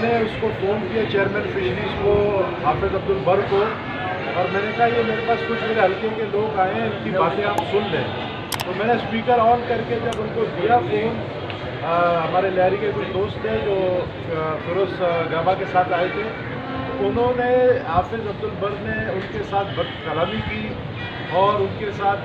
मैंने उसको फ़ोन किया चेयरमैन फिशरीज़ को, हाफिज़ अब्दुल बर को, और मैंने कहा ये मेरे पास कुछ मेरे हल्के के लोग आए हैं, इनकी बातें आप सुन लें। तो मैंने स्पीकर ऑन करके जब उनको दिया फ़ोन, हमारे लहरी के कुछ दोस्त थे जो फिरोज़ गाबा के साथ आए थे, उन्होंने हाफिज़ अब्दुल बर ने उनके साथ बदकलामी की और उनके साथ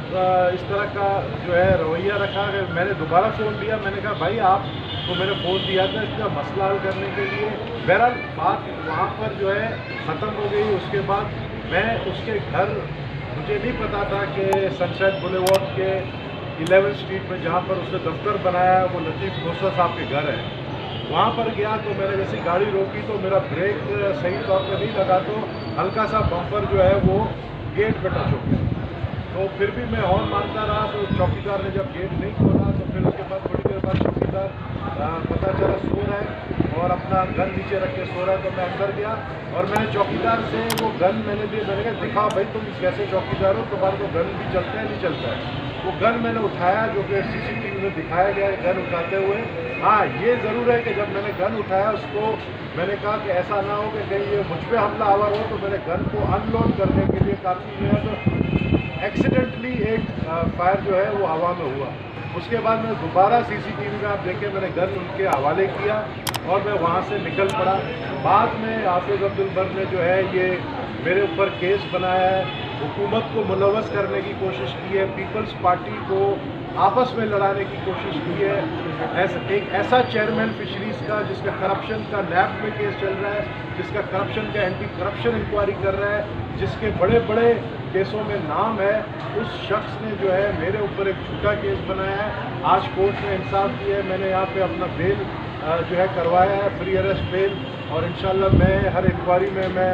इस तरह का जो है रवैया रखा। मैंने दोबारा फ़ोन दिया, मैंने कहा भाई आपको मैंने फ़ोन दिया था इसका मसला हल करने के लिए। बहरहाल बात वहाँ पर जो है ख़त्म हो गई। उसके बाद मैं उसके घर, मुझे नहीं पता था कि सनशाइन बुलेवार्ड के 11 स्ट्रीट में जहाँ पर उसने दफ्तर बनाया वो लतीफ़ खोसा साहब के घर है, वहाँ पर गया। तो मैंने जैसे गाड़ी रोकी तो मेरा ब्रेक सही तौर पर नहीं लगा, तो हल्का सा बम्पर जो है वो गेट पे टच हो गया। तो फिर भी मैं हॉर्न मारता रहा, तो चौकीदार ने जब गेट नहीं खोला तो फिर उसके बाद थोड़ी देर बाद चौकीदार पता चला सो रहा है और अपना गन नीचे रख के सो रहा है। तो मैं अंदर गया और मैंने चौकीदार से वो गन मैंने दिया, मैंने कहा दिखाओ भाई तुम कैसे चौकीदार हो, तुम्हारे तो गन भी चलता है नहीं चलता है। वो गन मैंने उठाया जो कि CCTV में दिखाया गया है गन उठाते हुए। हाँ, ये ज़रूर है कि जब मैंने गन उठाया उसको मैंने कहा कि ऐसा ना हो कि कहीं ये मुझ पर हमलावर हो, तो मैंने गन को अनलोड करने के लिए काफ़ी जो है तो एक्सीडेंटली एक फायर जो है वो हवा में हुआ। उसके बाद मैं दोबारा CCTV में आप देखें मैंने गन उनके हवाले किया और मैं वहाँ से निकल पड़ा। बाद में हाफिज़ अब्दुल बर ने जो है ये मेरे ऊपर केस बनाया है, हुकूमत को मुलव्वस करने की कोशिश की है, पीपल्स पार्टी को आपस में लड़ाने की कोशिश की है। एक ऐसा चेयरमैन फिशरीज़ का जिसका करप्शन का नैब में केस चल रहा है, जिसका करप्शन का एंटी करप्शन इंक्वायरी कर रहा है, जिसके बड़े बड़े केसों में नाम है, उस शख्स ने जो है मेरे ऊपर एक झूठा केस बनाया है। आज कोर्ट ने इंसाफ दिया है, मैंने यहाँ पे अपना बेल जो है करवाया है, फ्री अरेस्ट बेल, और इंशाल्लाह मैं हर इंक्वायरी में मैं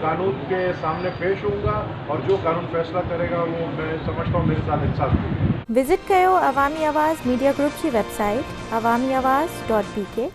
कानून के सामने पेश होऊंगा और जो कानून फैसला करेगा वो मैं समझता हूँ मेरे साथ इंसाफ होगा। विजिट कयो अवामी आवाज़ मीडिया ग्रुप की वेबसाइट awamiawaz.pk।